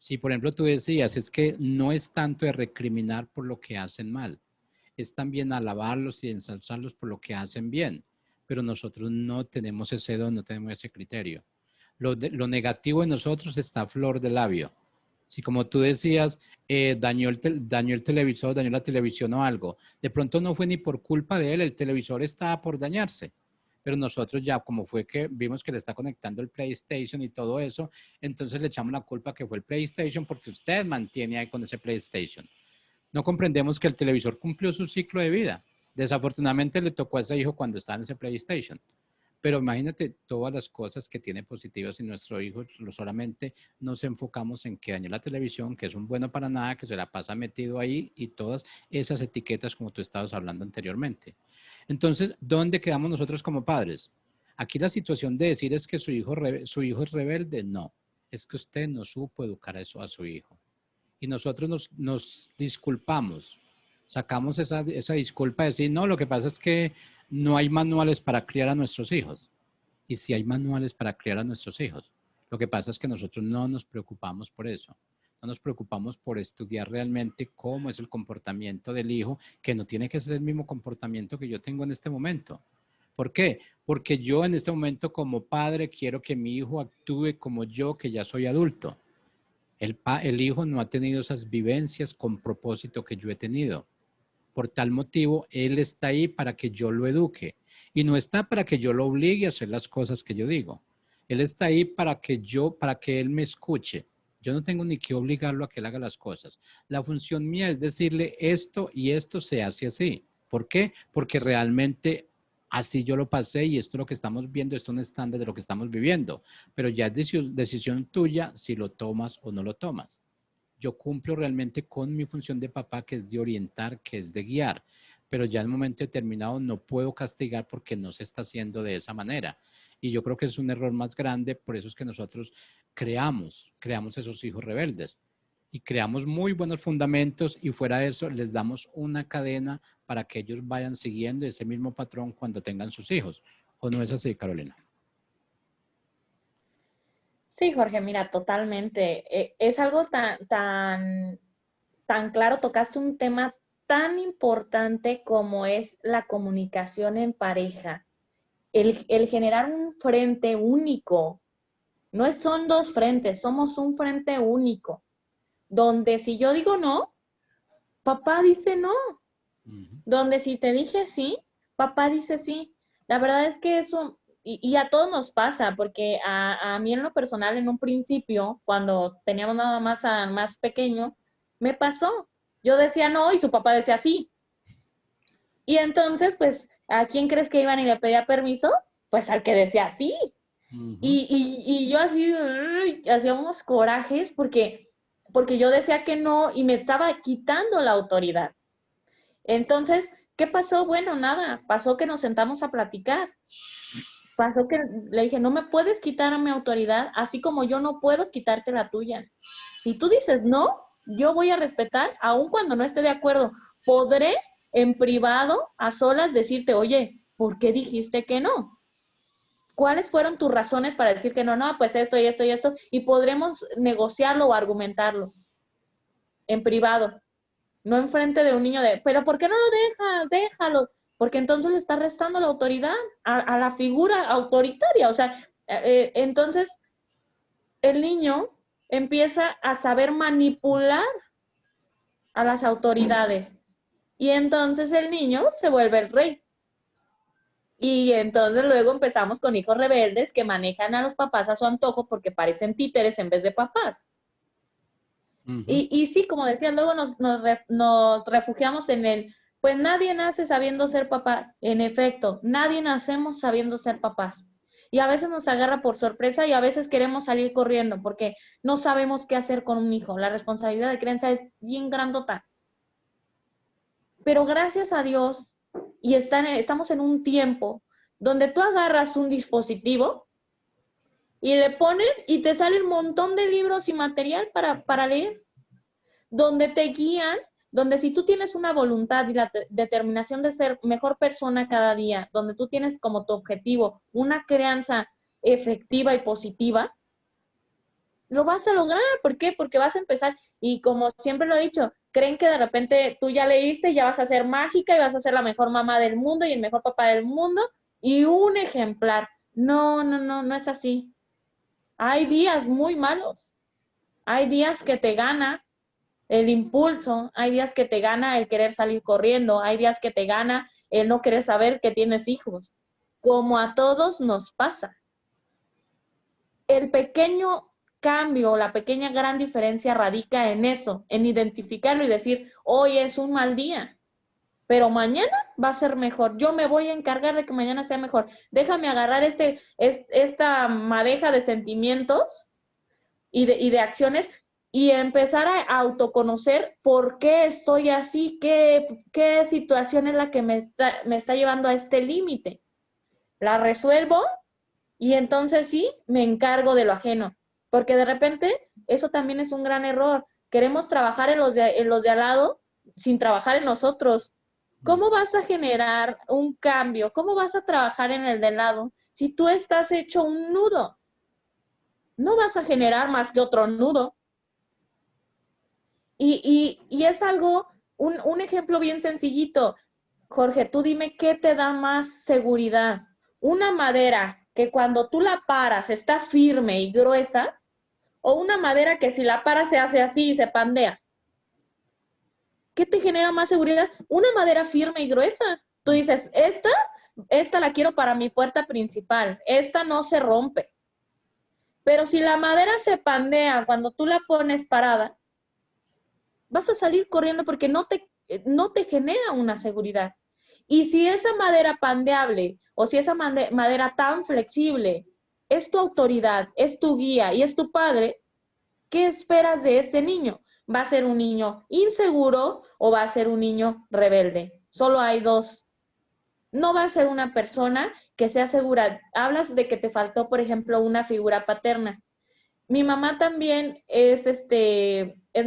Si, por ejemplo, tú decías, es que no es tanto de recriminar por lo que hacen mal, es también alabarlos y ensalzarlos por lo que hacen bien, pero nosotros no tenemos ese don, no tenemos ese criterio. Lo negativo en nosotros está a flor de labio. Si como tú decías, dañó el televisor, dañó la televisión o algo, de pronto no fue ni por culpa de él, el televisor estaba por dañarse. Pero nosotros ya, como fue que vimos que le está conectando el PlayStation y todo eso, entonces le echamos la culpa que fue el PlayStation porque usted mantiene ahí con ese PlayStation. No comprendemos que el televisor cumplió su ciclo de vida. Desafortunadamente le tocó a ese hijo cuando estaba en ese PlayStation. Pero imagínate todas las cosas que tiene positivas en nuestro hijo, solamente nos enfocamos en que dañó la televisión, que es un bueno para nada, que se la pasa metido ahí y todas esas etiquetas como tú estabas hablando anteriormente. Entonces, ¿dónde quedamos nosotros como padres? Aquí la situación de decir es que su hijo es rebelde, no, es que usted no supo educar a eso a su hijo. Y nosotros nos disculpamos, sacamos esa disculpa de decir, no, lo que pasa es que no hay manuales para criar a nuestros hijos. Y si hay manuales para criar a nuestros hijos. Lo que pasa es que nosotros no nos preocupamos por eso. No nos preocupamos por estudiar realmente cómo es el comportamiento del hijo, que no tiene que ser el mismo comportamiento que yo tengo en este momento. ¿Por qué? Porque yo en este momento como padre quiero que mi hijo actúe como yo, que ya soy adulto. El hijo no ha tenido esas vivencias con propósito que yo he tenido. Por tal motivo, él está ahí para que yo lo eduque y no está para que yo lo obligue a hacer las cosas que yo digo. Él está ahí para que él me escuche. Yo no tengo ni que obligarlo a que él haga las cosas. La función mía es decirle esto y esto se hace así. ¿Por qué? Porque realmente así yo lo pasé y esto es lo que estamos viendo, esto es un estándar de lo que estamos viviendo. Pero ya es decisión tuya si lo tomas o no lo tomas. Yo cumplo realmente con mi función de papá, que es de orientar, que es de guiar, pero ya en un momento determinado no puedo castigar porque no se está haciendo de esa manera. Y yo creo que es un error más grande, por eso es que nosotros creamos esos hijos rebeldes y creamos muy buenos fundamentos y fuera de eso les damos una cadena para que ellos vayan siguiendo ese mismo patrón cuando tengan sus hijos. ¿O no es así, Carolina?
Sí, Jorge, mira, totalmente. Es algo tan claro, tocaste un tema tan importante como es la comunicación en pareja. El generar un frente único. Son dos frentes, somos un frente único. Donde si yo digo no, papá dice no. Donde si te dije sí, papá dice sí. La verdad es que eso, y a todos nos pasa, porque a mí en lo personal, en un principio, cuando teníamos nada más a más pequeño, me pasó. Yo decía no y su papá decía sí. Y entonces, pues, ¿a quién crees que iban y le pedía permiso? Pues al que decía sí. Y yo así, hacía unos corajes porque yo decía que no y me estaba quitando la autoridad. Entonces, ¿qué pasó? Bueno, nada, pasó que nos sentamos a platicar. pasó que le dije, no me puedes quitar mi autoridad, así como yo no puedo quitarte la tuya. Si tú dices no, yo voy a respetar, aun cuando no esté de acuerdo. Podré en privado, a solas, decirte, oye, ¿por qué dijiste que no? ¿Cuáles fueron tus razones para decir que no? No, pues esto y esto y esto, y podremos negociarlo o argumentarlo en privado, no enfrente de un niño de, pero ¿por qué no lo dejas? Déjalo. Porque entonces le está restando la autoridad a la figura autoritaria. O sea, entonces el niño empieza a saber manipular a las autoridades. Y entonces el niño se vuelve el rey. Y entonces luego empezamos con hijos rebeldes que manejan a los papás a su antojo porque parecen títeres en vez de papás. Y sí, como decía, luego nos refugiamos en el, pues nadie nace sabiendo ser papá. En efecto, nadie nacemos sabiendo ser papás. Y a veces nos agarra por sorpresa y a veces queremos salir corriendo porque no sabemos qué hacer con un hijo. La responsabilidad de crianza es bien grandota. Pero gracias a Dios, y estamos en un tiempo donde tú agarras un dispositivo y le pones y te sale un montón de libros y material para leer, donde te guían, donde si tú tienes una voluntad y la determinación de ser mejor persona cada día, donde tú tienes como tu objetivo una crianza efectiva y positiva, lo vas a lograr. ¿Por qué? Porque vas a empezar, y como siempre lo he dicho, creen que de repente tú ya leíste y ya vas a ser mágica y vas a ser la mejor mamá del mundo y el mejor papá del mundo y un ejemplar. No, no, no, no es así. Hay días muy malos. Hay días que te gana el impulso, hay días que te gana el querer salir corriendo, hay días que te gana el no querer saber que tienes hijos, como a todos nos pasa. El pequeño cambio, la pequeña gran diferencia radica en eso, en identificarlo y decir, hoy es un mal día, pero mañana va a ser mejor. Yo me voy a encargar de que mañana sea mejor. Déjame agarrar esta madeja de sentimientos y de acciones y empezar a autoconocer por qué estoy así, qué situación es la que me está llevando a este límite. La resuelvo y entonces sí, me encargo de lo ajeno. Porque de repente eso también es un gran error. Queremos trabajar en los de al lado sin trabajar en nosotros. ¿Cómo vas a generar un cambio? ¿Cómo vas a trabajar en el de al lado si tú estás hecho un nudo? No vas a generar más que otro nudo. Y es algo, un ejemplo bien sencillito. Jorge, tú dime qué te da más seguridad. Una madera que cuando tú la paras está firme y gruesa, o una madera que si la paras se hace así y se pandea. ¿Qué te genera más seguridad? Una madera firme y gruesa. Tú dices, esta la quiero para mi puerta principal. Esta no se rompe. Pero si la madera se pandea cuando tú la pones parada, vas a salir corriendo porque no te genera una seguridad. Y si esa madera pandeable o si esa madera tan flexible es tu autoridad, es tu guía y es tu padre, ¿qué esperas de ese niño? ¿Va a ser un niño inseguro o va a ser un niño rebelde? Solo hay dos. No va a ser una persona que sea segura. Hablas de que te faltó, por ejemplo, una figura paterna. Mi mamá también es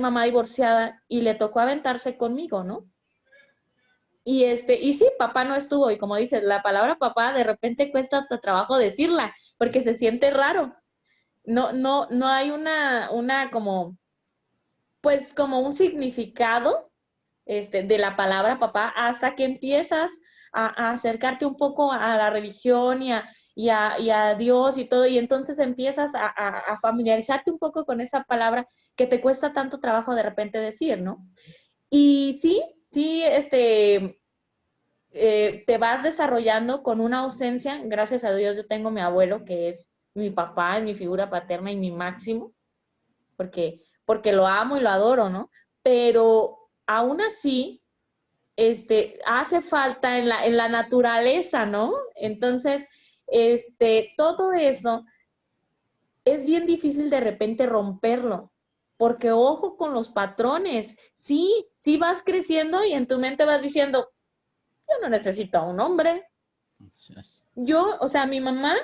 mamá divorciada y le tocó aventarse conmigo, ¿no? Y sí, papá no estuvo, y como dices, la palabra papá de repente cuesta hasta trabajo decirla, porque se siente raro. No hay una como, pues como un significado, de la palabra papá hasta que empiezas a acercarte un poco a la religión y a Dios y todo, y entonces empiezas a familiarizarte un poco con esa palabra que te cuesta tanto trabajo de repente decir, ¿no? Y sí, sí, te vas desarrollando con una ausencia. Gracias a Dios yo tengo a mi abuelo, que es mi papá, es mi figura paterna y mi máximo, porque lo amo y lo adoro, ¿no? Pero aún así, hace falta en la naturaleza, ¿no? Entonces, todo eso es bien difícil de repente romperlo, porque ojo con los patrones. Sí vas creciendo y en tu mente vas diciendo, yo no necesito a un hombre,
Así es.
Yo, o sea, mi mamá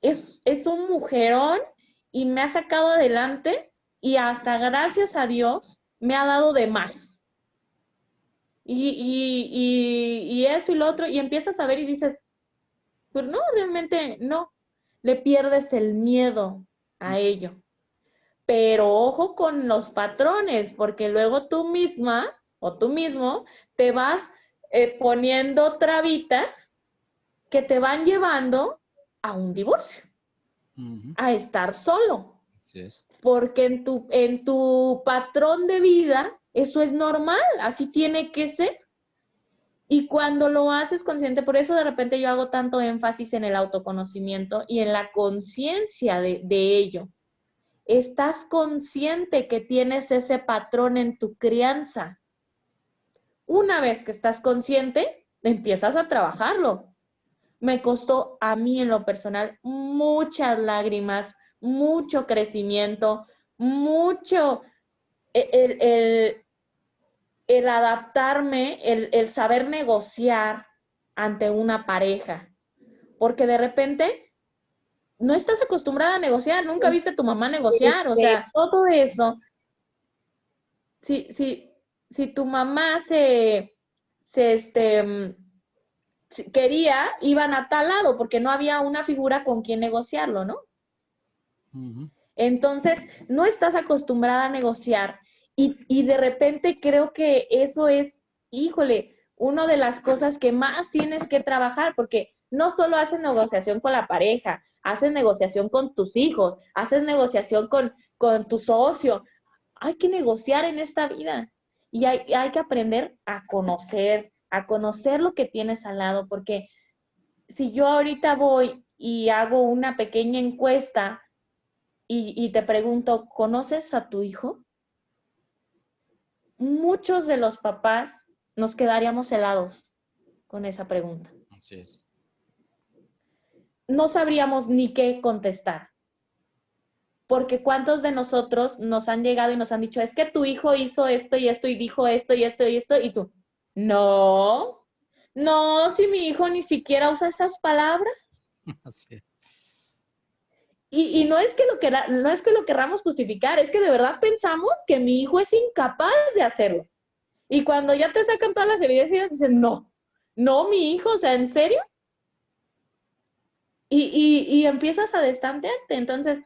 es un mujerón y me ha sacado adelante y hasta gracias a Dios me ha dado de más. Y eso y lo otro, y empiezas a ver y dices, pero no, realmente no. Le pierdes el miedo a ello. Pero ojo con los patrones, porque luego tú misma o tú mismo te vas poniendo trabitas que te van llevando a un divorcio, a estar solo.
Así es.
Porque en tu patrón de vida eso es normal, así tiene que ser. Y cuando lo haces consciente, por eso de repente yo hago tanto énfasis en el autoconocimiento y en la conciencia de ello. Estás consciente que tienes ese patrón en tu crianza. Una vez que estás consciente, empiezas a trabajarlo. Me costó a mí en lo personal muchas lágrimas, mucho crecimiento, mucho el adaptarme, el saber negociar ante una pareja. Porque de repente no estás acostumbrada a negociar, nunca viste a tu mamá negociar, o sea, todo eso. Si tu mamá quería, iban a tal lado, porque no había una figura con quien negociarlo, ¿no? Entonces, no estás acostumbrada a negociar y de repente creo que eso es, híjole, una de las cosas que más tienes que trabajar, porque no solo haces negociación con la pareja, haces negociación con tus hijos, haces negociación con tu socio. Hay que negociar en esta vida y hay que aprender a conocer lo que tienes al lado, porque si yo ahorita voy y hago una pequeña encuesta y te pregunto, ¿conoces a tu hijo? Muchos de los papás nos quedaríamos helados con esa pregunta.
Así es.
No sabríamos ni qué contestar. Porque ¿cuántos de nosotros nos han llegado y nos han dicho, es que tu hijo hizo esto y esto y dijo esto y esto y esto? Y tú, no, no, si mi hijo ni siquiera usa esas palabras.
Así es.
Y no es que no es que lo querramos justificar, es que de verdad pensamos que mi hijo es incapaz de hacerlo. Y cuando ya te sacan todas las evidencias, dicen, no, no, mi hijo, o sea, ¿en serio? Y empiezas a destantearte. Entonces,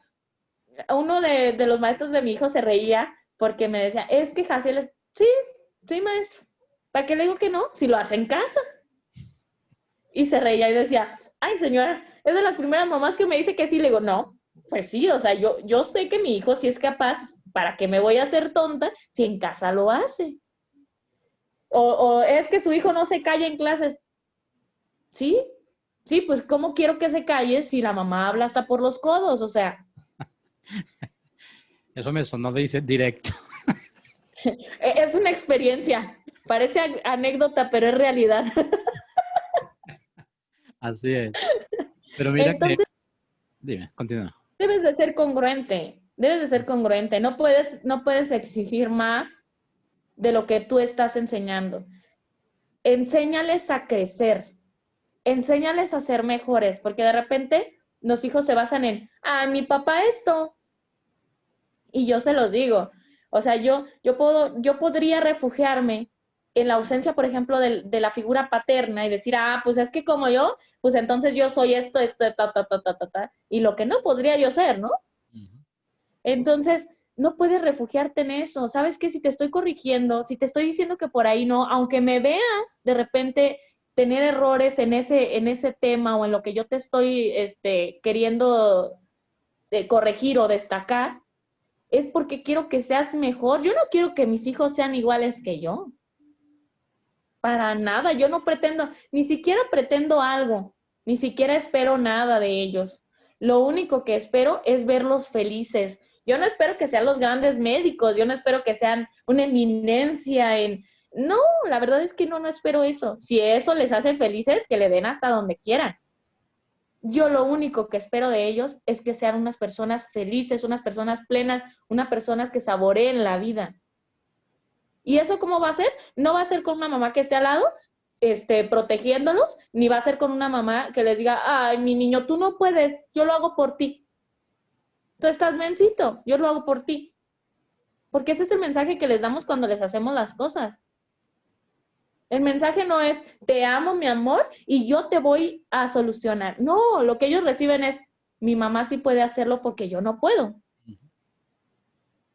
uno de los maestros de mi hijo se reía porque me decía, es que Jaciel sí, maestro. ¿Para qué le digo que no? Si lo hace en casa. Y se reía y decía, ay, señora, es de las primeras mamás que me dice que sí. Le digo, no, pues sí, o sea, yo sé que mi hijo sí es capaz, ¿para qué me voy a hacer tonta si en casa lo hace? O es que su hijo no se calla en clases. Sí, sí, pues ¿cómo quiero que se calle si la mamá habla hasta por los codos? O sea.
Eso me sonó directo.
Es una experiencia. Parece anécdota, pero es realidad.
Así es. Pero mira
Entonces,
dime, continúa.
debes de ser congruente. Debes de ser congruente. No puedes exigir más de lo que tú estás enseñando. Enséñales a crecer. Enséñales a ser mejores, porque de repente los hijos se basan en, mi papá esto. Y yo se los digo. O sea, yo podría refugiarme en la ausencia, por ejemplo, de la figura paterna y decir, pues es que como yo, pues entonces yo soy esto, y lo que no podría yo ser, ¿no? Entonces, no puedes refugiarte en eso. ¿Sabes qué? Si te estoy corrigiendo, si te estoy diciendo que por ahí no, aunque me veas de repente tener errores en ese tema o en lo que yo te estoy queriendo corregir o destacar, es porque quiero que seas mejor. Yo no quiero que mis hijos sean iguales que yo. Para nada. Yo no pretendo, ni siquiera pretendo algo, ni siquiera espero nada de ellos. Lo único que espero es verlos felices. Yo no espero que sean los grandes médicos, yo no espero que sean una eminencia en... No, la verdad es que no espero eso. Si eso les hace felices, que le den hasta donde quieran. Yo lo único que espero de ellos es que sean unas personas felices, unas personas plenas, unas personas que saboreen la vida. ¿Y eso cómo va a ser? No va a ser con una mamá que esté al lado, protegiéndolos, ni va a ser con una mamá que les diga, ay, mi niño, tú no puedes, yo lo hago por ti. Tú estás mencito, yo lo hago por ti. Porque ese es el mensaje que les damos cuando les hacemos las cosas. El mensaje no es, te amo, mi amor, y yo te voy a solucionar. No, lo que ellos reciben es, mi mamá sí puede hacerlo porque yo no puedo.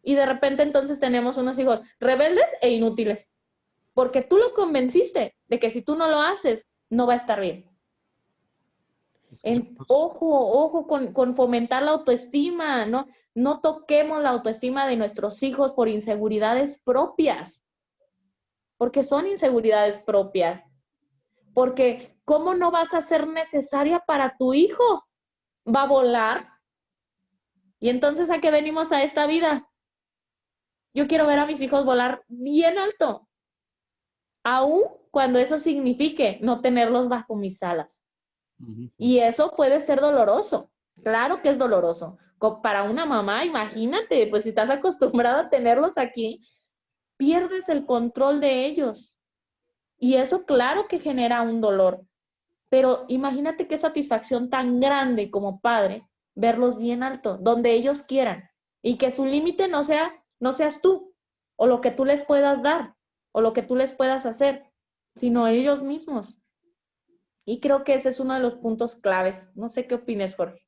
Y de repente entonces tenemos unos hijos rebeldes e inútiles. Porque tú lo convenciste de que si tú no lo haces, no va a estar bien.
Es que
Ojo con fomentar la autoestima, ¿no? No toquemos la autoestima de nuestros hijos por inseguridades propias, porque son inseguridades propias. Porque ¿cómo no vas a ser necesaria para tu hijo? Va a volar. Y entonces, ¿a qué venimos a esta vida? Yo quiero ver a mis hijos volar bien alto, aun cuando eso signifique no tenerlos bajo mis alas. Y eso puede ser doloroso. Claro que es doloroso. Para una mamá, imagínate, pues si estás acostumbrada a tenerlos aquí, pierdes el control de ellos. Y eso claro que genera un dolor. Pero imagínate qué satisfacción tan grande como padre verlos bien alto, donde ellos quieran. Y que su límite no seas tú, o lo que tú les puedas dar, o lo que tú les puedas hacer, sino ellos mismos. Y creo que ese es uno de los puntos claves. No sé qué opines, Jorge.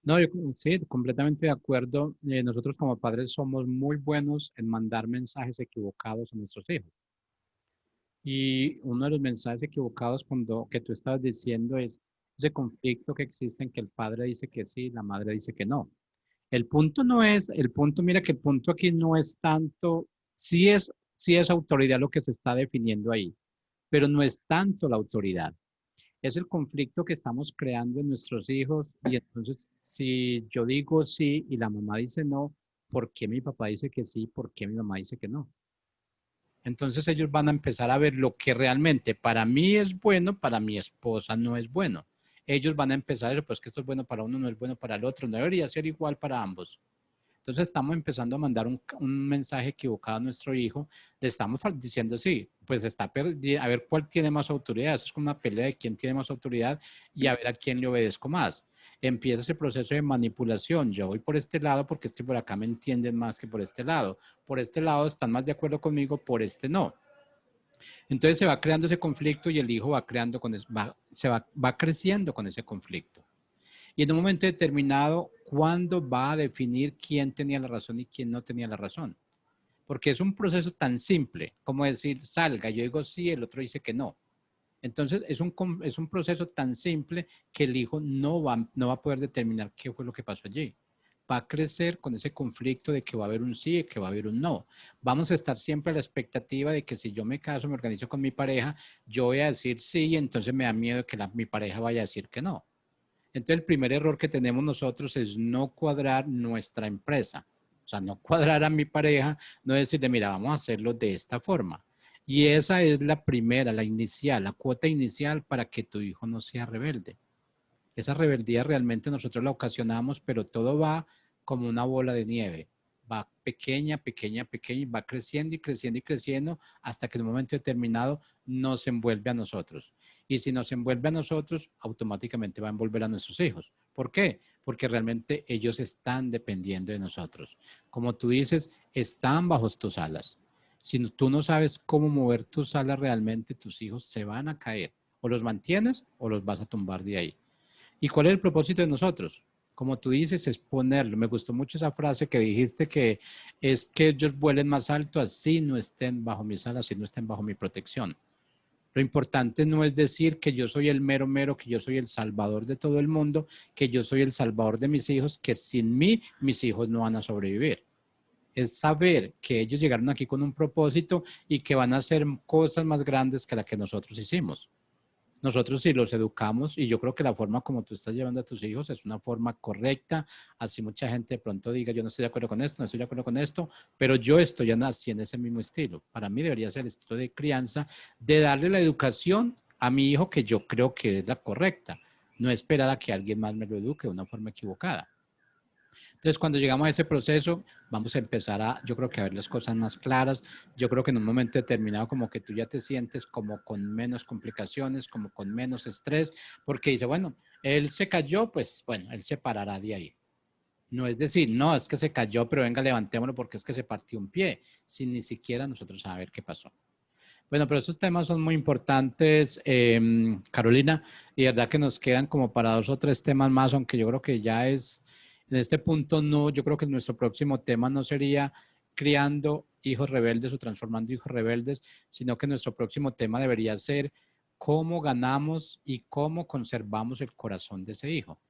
No, yo sí, completamente de acuerdo. Nosotros como padres somos muy buenos en mandar mensajes equivocados a nuestros hijos. Y uno de los mensajes equivocados que tú estabas diciendo es ese conflicto que existe en que el padre dice que sí, la madre dice que no. Mira que el punto aquí no es tanto, sí es autoridad lo que se está definiendo ahí, pero no es tanto la autoridad. Es el conflicto que estamos creando en nuestros hijos y entonces si yo digo sí y la mamá dice no, ¿por qué mi papá dice que sí? ¿Por qué mi mamá dice que no? Entonces ellos van a empezar a ver lo que realmente para mí es bueno, para mi esposa no es bueno. Ellos van a empezar a ver, pues que esto es bueno para uno, no es bueno para el otro, no debería ser igual para ambos. Entonces estamos empezando a mandar un mensaje equivocado a nuestro hijo. Le estamos diciendo, sí, pues a ver cuál tiene más autoridad. Eso es como una pelea de quién tiene más autoridad y a ver a quién le obedezco más. Empieza ese proceso de manipulación. Yo voy por este lado porque por acá me entienden más que por este lado. Por este lado están más de acuerdo conmigo, por este no. Entonces se va creando ese conflicto y el hijo va creando va creciendo con ese conflicto. Y en un momento determinado, ¿cuándo va a definir quién tenía la razón y quién no tenía la razón? Porque es un proceso tan simple como decir, salga, yo digo sí, el otro dice que no. Entonces es un proceso tan simple que el hijo no va a poder determinar qué fue lo que pasó allí. Va a crecer con ese conflicto de que va a haber un sí y que va a haber un no. Vamos a estar siempre a la expectativa de que si yo me caso, me organizo con mi pareja, yo voy a decir sí y entonces me da miedo que mi pareja vaya a decir que no. Entonces, el primer error que tenemos nosotros es no cuadrar nuestra empresa. O sea, no cuadrar a mi pareja, no decirle, mira, vamos a hacerlo de esta forma. Y esa es la primera, la inicial, la cuota inicial para que tu hijo no sea rebelde. Esa rebeldía realmente nosotros la ocasionamos, pero todo va como una bola de nieve. Va pequeña, pequeña, pequeña, y va creciendo y creciendo y creciendo hasta que en un momento determinado nos envuelve a nosotros. Y si nos envuelve a nosotros, automáticamente va a envolver a nuestros hijos. ¿Por qué? Porque realmente ellos están dependiendo de nosotros. Como tú dices, están bajo tus alas. Si tú no sabes cómo mover tus alas realmente, tus hijos se van a caer. O los mantienes o los vas a tumbar de ahí. ¿Y cuál es el propósito de nosotros? Como tú dices, es ponerlo. Me gustó mucho esa frase que dijiste que es que ellos vuelen más alto así no estén bajo mis alas, así no estén bajo mi protección. Lo importante no es decir que yo soy el mero mero, que yo soy el salvador de todo el mundo, que yo soy el salvador de mis hijos, que sin mí mis hijos no van a sobrevivir. Es saber que ellos llegaron aquí con un propósito y que van a hacer cosas más grandes que las que nosotros hicimos. Nosotros sí los educamos y yo creo que la forma como tú estás llevando a tus hijos es una forma correcta. Así mucha gente de pronto diga, yo no estoy de acuerdo con esto, no estoy de acuerdo con esto, pero yo estoy ya nací en ese mismo estilo. Para mí debería ser el estilo de crianza, de darle la educación a mi hijo que yo creo que es la correcta. No esperar a que alguien más me lo eduque de una forma equivocada. Entonces, cuando llegamos a ese proceso, vamos a empezar a, yo creo que a ver las cosas más claras. Yo creo que en un momento determinado como que tú ya te sientes como con menos complicaciones, como con menos estrés, porque dice, bueno, él se cayó, pues bueno, él se parará de ahí. No es decir, no, es que se cayó, pero venga, levantémoslo porque es que se partió un pie, sin ni siquiera nosotros saber qué pasó. Bueno, pero esos temas son muy importantes, Carolina, y de verdad que nos quedan como para 2 o 3 temas más, aunque yo creo que ya es, en este punto no, yo creo que nuestro próximo tema no sería criando hijos rebeldes o transformando hijos rebeldes, sino que nuestro próximo tema debería ser cómo ganamos y cómo conservamos el corazón de ese hijo.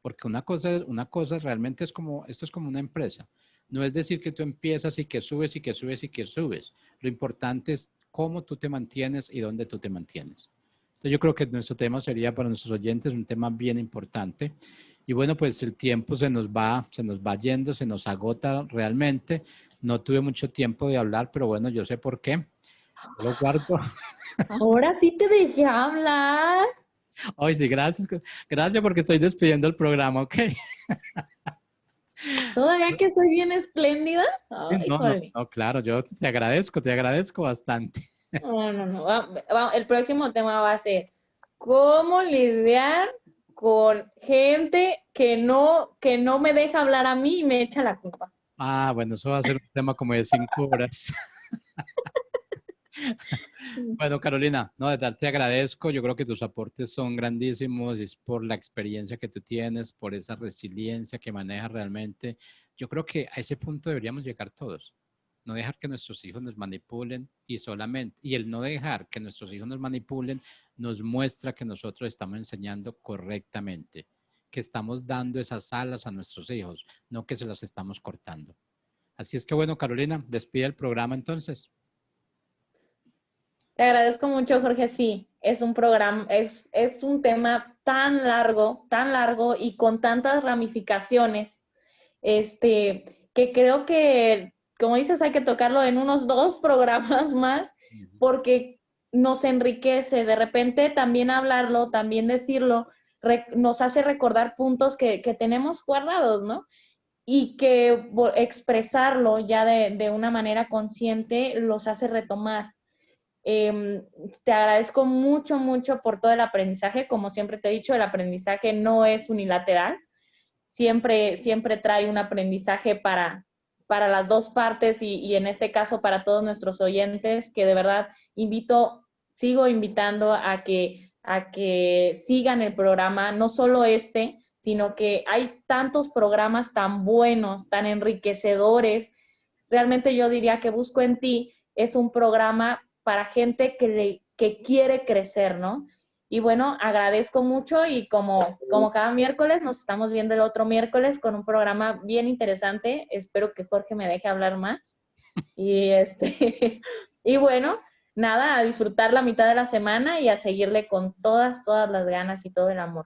Porque una cosa realmente es como, esto es como una empresa. No es decir que tú empiezas y que subes y que subes y que subes. Lo importante es cómo tú te mantienes y dónde tú te mantienes. Entonces yo creo que nuestro tema sería para nuestros oyentes un tema bien importante. Y bueno, pues el tiempo se nos va yendo, se nos agota realmente. No tuve mucho tiempo de hablar, pero bueno, yo sé por qué. Yo lo guardo.
Ahora sí te dejé hablar.
Ay, sí, gracias. Gracias porque estoy despidiendo el programa, ¿ok?
Todavía que soy bien espléndida.
Sí,
Ay,
no, no,
jole.
no, claro, yo te agradezco bastante.
No, no, no. El próximo tema va a ser cómo lidiar con gente que no me deja hablar a mí y me echa la culpa.
Ah, bueno, eso va a ser un tema como de 5 horas. Bueno, Carolina, no, de verdad te agradezco. Yo creo que tus aportes son grandísimos, es por la experiencia que tú tienes, por esa resiliencia que manejas realmente. Yo creo que a ese punto deberíamos llegar todos. No dejar que nuestros hijos nos manipulen y el no dejar que nuestros hijos nos manipulen nos muestra que nosotros estamos enseñando correctamente, que estamos dando esas alas a nuestros hijos, no que se las estamos cortando. Así es que bueno, Carolina, despide el programa entonces.
Te agradezco mucho, Jorge. Sí, es un programa, es un tema tan largo y con tantas ramificaciones, que creo que, como dices, hay que tocarlo en unos 2 programas más, porque nos enriquece. De repente también hablarlo, también decirlo, nos hace recordar puntos que tenemos guardados, ¿no? Y que expresarlo ya de una manera consciente los hace retomar. Te agradezco mucho, mucho por todo el aprendizaje. Como siempre te he dicho, el aprendizaje no es unilateral. Siempre trae un aprendizaje para las 2 partes y en este caso para todos nuestros oyentes, que de verdad sigo invitando a que sigan el programa, no solo sino que hay tantos programas tan buenos, tan enriquecedores. Realmente yo diría que Busco en Ti es un programa para gente que quiere crecer, ¿no? Y bueno, agradezco mucho y como cada miércoles, nos estamos viendo el otro miércoles con un programa bien interesante. Espero que Jorge me deje hablar más. Y, y bueno, nada, a disfrutar la mitad de la semana y a seguirle con todas las ganas y todo el amor.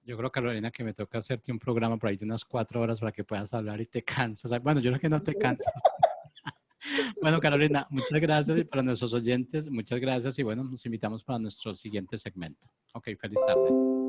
Yo creo, Carolina, que me toca hacerte un programa por ahí de unas 4 horas para que puedas hablar y te cansas. Bueno, yo creo que no te cansas. Bueno, Carolina, muchas gracias y para nuestros oyentes, muchas gracias y bueno, nos invitamos para nuestro siguiente segmento. Ok, feliz tarde.